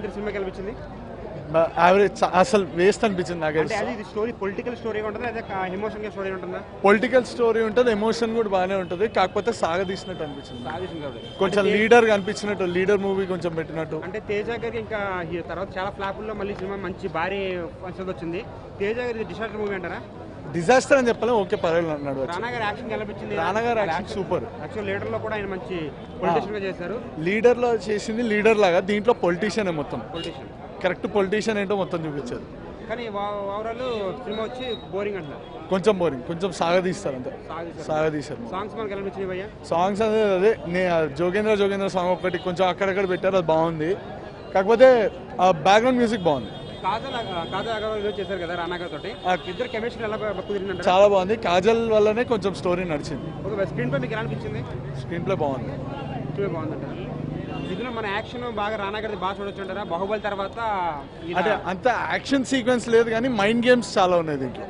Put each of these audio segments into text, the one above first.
ముఖ్యమంత్రి సినిమాకి అనిపించింది? యావరేజ్, అసలు వేస్ట్ అనిపించింది నాకు. అంటే అది స్టోరీ పొలిటికల్ స్టోరీ ఉంటుందా లేదా ఎమోషనల్ స్టోరీ ఉంటుందా? పొలిటికల్ స్టోరీ ఉంటుంది, ఎమోషన్ కూడా బాగానే ఉంటుంది, కాకపోతే సాగదీసినట్టు అనిపించింది. కొంచెం లీడర్ అనిపించినట్టు, లీడర్ మూవీ కొంచెం పెట్టినట్టు. అంటే తేజ గారికి ఇంకా తర్వాత చాలా ఫ్లాపుల్లో మళ్ళీ సినిమా మంచి భారీ ఫంక్షన్ వచ్చింది. తేజ గారి డిసాస్టర్ మూవీ అంటారా? డిజాస్టర్ అని చెప్పలేం, ఓకే పర్వాలేదు అన్నాడు. రానా గారి యాక్షన్ కనిపించింది. రానా గారి యాక్షన్ సూపర్. యాక్చువల్ లీడర్ లో కూడా ఆయన మంచి పొలిటిషియన్ గా చేశారు. లీడర్ లో చేసింది లీడర్ లాగా, దీంట్లో పొలిటీషియన్ మొత్తం. పొలిటిషియన్ కరెక్ట్ పొలిటీషియన్ ఏంటో మొత్తం చూపించారు. కానీ ఓవరాల్ సినిమా వచ్చి బోరింగ్ అంటారు. కొంచెం బోరింగ్, కొంచెం సాగదీస్తారు అంతే. సాగదీశారు. సాంగ్స్ మనకి ఎలా నచ్చింది భయ్యా? సాంగ్స్ అదే జోగేంద్ర సాంగ్ ఒకటి కొంచెం అక్కడక్కడ పెట్టారు, అది బాగుంది. కాకపోతే బ్యాక్గ్రౌండ్ మ్యూజిక్ బాగుంది. కాజల్ అగర్వాల్ చేశారు కదా రానా గారితో, ఇద్దరు కెమిస్ట్రీ ఎలా కుదిరిందంటే చాలా బాగుంది. కాజల్ వల్లనే కొంచెం స్టోరీ నడిచింది. ఒక స్క్రీన్ ప్లే మీకు ఎలా అనిపించింది? స్క్రీన్ ప్లే బాగుంది. బాగుందంటారు. ఇందులో మన యాక్షన్ బాగా రానా గారిది బాగా చూడొచ్చు అంటారా? బాహుబలి తర్వాత అంటే అంత యాక్షన్ సీక్వెన్స్ లేదు కానీ మైండ్ గేమ్స్ చాలా ఉన్నాయి దీంట్లో.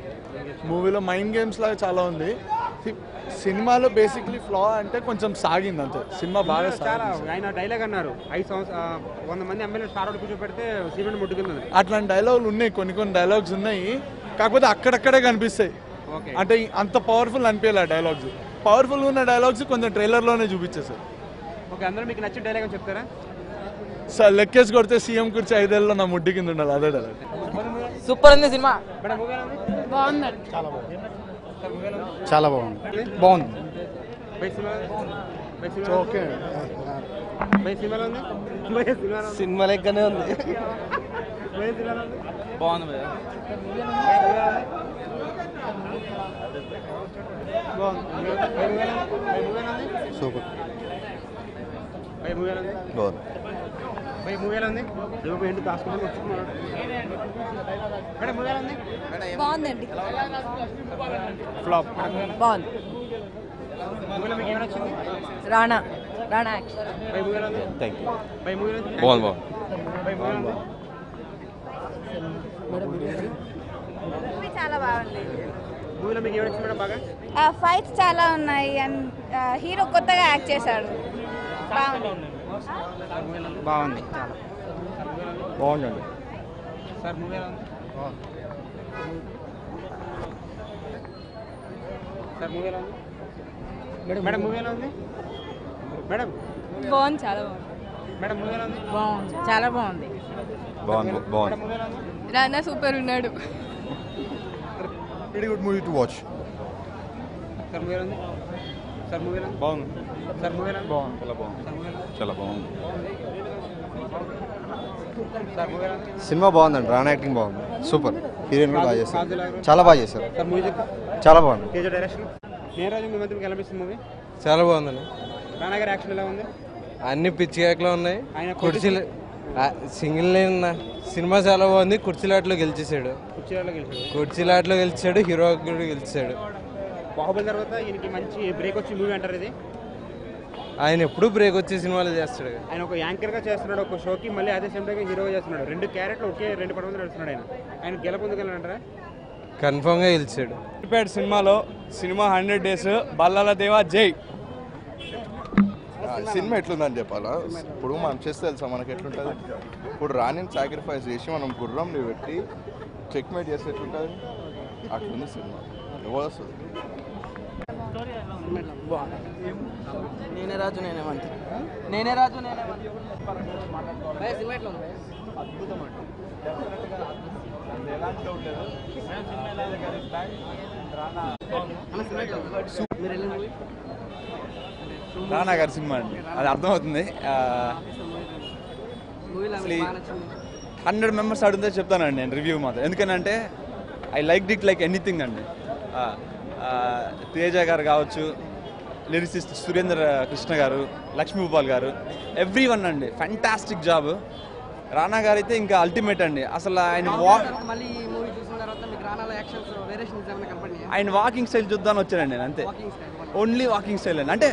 మూవీలో మైండ్ గేమ్స్ లాగా చాలా ఉంది. సినిమాలో బేసిక్లీ ఫ్లా అంటే కొంచెం సాగింది అంతే. సినిమా బాగా చాలా ఆయన డైలాగ్ అన్నారు 5 సంవత్సరాలు 100 మంది ఎమ్మెల్యే స్టార్ అవుట్ కూర్చోబెడితే సిమెంట్ ముట్టుకుంది. అట్లాంటి డైలాగులు ఉన్నాయి, కొన్ని డైలాగ్స్ ఉన్నాయి, కాకపోతే అక్కడక్కడే కనిపిస్తాయి. అంటే అంత పవర్ఫుల్ అనిపించాలి ఆ డైలాగ్స్. పవర్ఫుల్ ఉన్న డైలాగ్స్ కొంచెం ట్రైలర్లోనే చూపించేసారు. ఓకే, అందరూ మీకు నచ్చిన డైలాగ్ అని చెప్తారా? సార్ లెక్కేసి కొడితే సీఎం కుర్చీ 5 ఏళ్ళలో నా ముడ్డి కింద ఉండాలి, అదే డైలాగ్. సూపర్ ఉంది సినిమా. బాగుందండి. చాలా బాగుంది. సినిమా లెక్కనే ఉంది. బాగుంది. సూపర్. బాగుందండి. ఫ్లాప్ బాగుంది. రానా చాలా బాగుంది. మూవీలో మీకు ఏమొచ్చింది మేడం బాగా? ఫైట్స్ చాలా ఉన్నాయి అండ్ హీరో కొత్తగా యాక్ట్ చేశాడు. బాగుంది. బాగుందండి. సార్ మూవీ ఎలా ఉంది? సార్ మూవీ ఎలా ఉంది? మేడం మూవీ ఎలా ఉంది? మేడం బాగుంది, చాలా బాగుంది. మేడం మూవీ ఎలా ఉంది? బాగుంది, చాలా బాగుంది. మేడం మూవీ ఎలా ఉంది? రానా సూపర్ ఉన్నాడు. Very good movie to watch. Sir movie ఎలా ఉంది? సార్ మూవీ ఎలా ఉంది? బాగుంది. సార్ మూవీ ఎలా ఉంది? బాగుంది. చాలా బాగుంది. సార్ మూవీ ఎలా ఉంది? సినిమా బాగుందండి. రానా యాక్టింగ్ బాగుంది, సూపర్. హీరోయిన్ కూడా బాగా చేశారు, చాలా బాగా చేశారు. సార్ మూవీ చెప్పు. చాలా బాగుంది. తేజ డైరెక్షన్. నేరాజు మీ మంత్రికి ఎలా అనిపిస్తుంది మూవీ? చాలా బాగుందండి. రానా గారి యాక్షన్ ఎలా ఉంది? అన్ని పిచ్చి కేకలు ఉన్నాయి. ఆయన కుర్చీలు సింగిల్ లైన్ సినిమా చాలా బాగుంది. కుర్చీలాట్లో గెలిచేసాడు. కుర్చీలాట్లో గెలిచాడు, హీరో కూడా గెలిచాడు. బాహుబలి తర్వాత ఈయనకి మంచి బ్రేక్ వచ్చి మూవీ అంటారు ఇది. ఆయన ఎప్పుడు బ్రేక్ వచ్చే సినిమాలు చేస్తాడు. ఆయన ఒక యాంకర్గా చేస్తున్నాడు ఒక షోకి, మళ్ళీ అదే సేమ్ టైం హీరోగా చేస్తున్నాడు. 2 క్యారెక్టర్లు ఒకే 2 పడవ నడుస్తున్నాడు ఆయన. ఆయన గెలపొందుకెళ్ళంటారా? కన్ఫర్మ్గా గెలిచాడు. సినిమాలో సినిమా 100 days బల్లాల దేవా జై. సినిమా ఎట్లుందని చెప్పాలా? ఇప్పుడు మనం చేస్తే తెలుసా మనకి ఎట్లుంటుంది. ఇప్పుడు రాణిని సాక్రిఫైస్ చేసి మనం గుర్రంని పెట్టి చెక్మేట్ చేస్తే ఎట్లుంటుంది, అట్లుంది సినిమా. ఎవరు వస్తుంది? నేనే రాజు నేనే మంత్రి, నేనే రాజు నేనే మంత్రి. సినిమా ఎట్లా ఉంది? అద్భుతం అండి. రానా గారి సినిమా అండి, అది అర్థమవుతుంది. 100 members అడిగితే చెప్తానండి నేను రివ్యూ మాత్రం. ఎందుకనంటే I like it like anything అండి. తేజ గారు కావచ్చు, లిరిసిస్ట్ సురేంద్ర కృష్ణ గారు, లక్ష్మీ భూపాల్ గారు, ఎవ్రీ వన్ అండి ఫ్యాంటాస్టిక్ జాబ్. రానా గారు అయితే ఇంకా అల్టిమేట్ అండి. అసలు ఆయన వాకింగ్ స్టైల్ చూద్దామని వచ్చానండి నేను, అంతే. ఓన్లీ వాకింగ్ స్టైల్ అండి. అంటే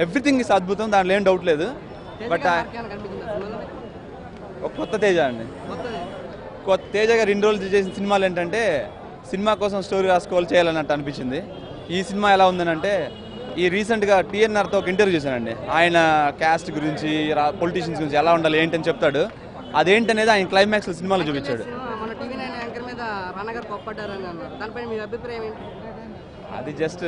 ఎవ్రీథింగ్ ఇస్ అద్భుతం, దాంట్లో ఏం డౌట్ లేదు. బట్ ఒక కొత్త తేజ అండి. కొత్త తేజ గారు ఇన్ని రోజులు చేసిన సినిమాలు ఏంటంటే సినిమా కోసం స్టోరీ రాసుకోవాలి చేయాలన్నట్టు అనిపించింది. ఈ సినిమా ఎలా ఉందనంటే, ఈ రీసెంట్గా TNRతో ఒక ఇంటర్వ్యూ చేశానండి. ఆయన క్యాస్ట్ గురించి, పొలిటీషియన్స్ గురించి ఎలా ఉండాలి ఏంటని చెప్తాడు. అదేంటనేది ఆయన క్లైమాక్స్ సినిమాలో చూపించాడు. మన టీవీ 9 యాంకర్ మీద రానా గారు కోప్పడ్డారని అన్నారు, దానిపై మీ అభిప్రాయం ఏంటి? అది జస్ట్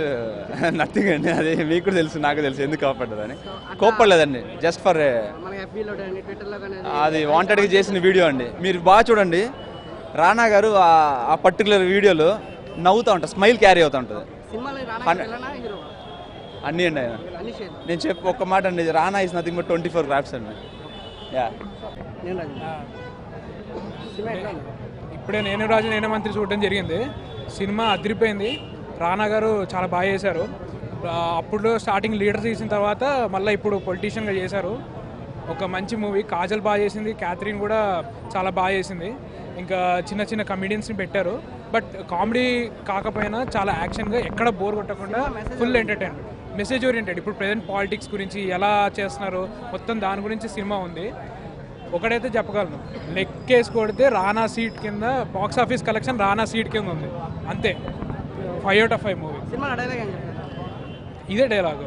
నథింగ్ అండి, అది మీకు కూడా తెలుసు, నాకు తెలుసు ఎందుకు కోప్పడ్డదని. కోప్పడలేదండి, జస్ట్ ఫర్ మన ఎఫ్బీలో కానీ ట్విట్టర్లో కానీ అది వాంటెడ్గా చేసిన వీడియో అండి. మీరు బాగా చూడండి, రానా గారు ఆ పర్టికులర్ వీడియోలో నవ్వుతూ ఉంటారు, స్మైల్ క్యారీ అవుతూ ఉంటుంది. సినిమాలో రానా విలనా హీరో అన్నీ అండి ఆయన. అన్ని షేర్ నేను ఒక్క మాట అండి, రానా ఇస్ నథింగ్ బట్ 24 గ్రాఫ్స్ అండి. యా నేను రాజు సినిమా ఎట్లా ఉంది? ఇప్పుడే నేను రాజు నేనే మంత్రి చూడడం జరిగింది. సినిమా అదిరిపోయింది. రానా గారు చాలా బాగా చేశారు. అప్పుడు స్టార్టింగ్ లీడర్ చేసిన తర్వాత మళ్ళీ ఇప్పుడు పొలిటీషియన్గా చేశారు. ఒక మంచి మూవీ. కాజల్ బాగా చేసింది, క్యాథరిన్ కూడా చాలా బాగా చేసింది. ఇంకా చిన్న చిన్న కమెడియన్స్ని పెట్టారు. బట్ కామెడీ కాకపోయినా చాలా యాక్షన్గా, ఎక్కడ బోర్ కొట్టకుండా ఫుల్ ఎంటర్టైన్మెంట్, మెసేజ్ ఓరియంటెడ్. ఇప్పుడు ప్రజెంట్ పాలిటిక్స్ గురించి ఎలా చేస్తున్నారు మొత్తం దాని గురించి సినిమా ఉంది. ఒకటైతే చెప్పగలను, లెక్కేసి కొడితే రానా సీట్ కింద బాక్స్ ఆఫీస్ కలెక్షన్ రానా సీట్ కింద ఉంది అంతే. 5 out of 5 movie. Cinema dialogue ఏం చెప్తారు? ఇదే డైలాగ్.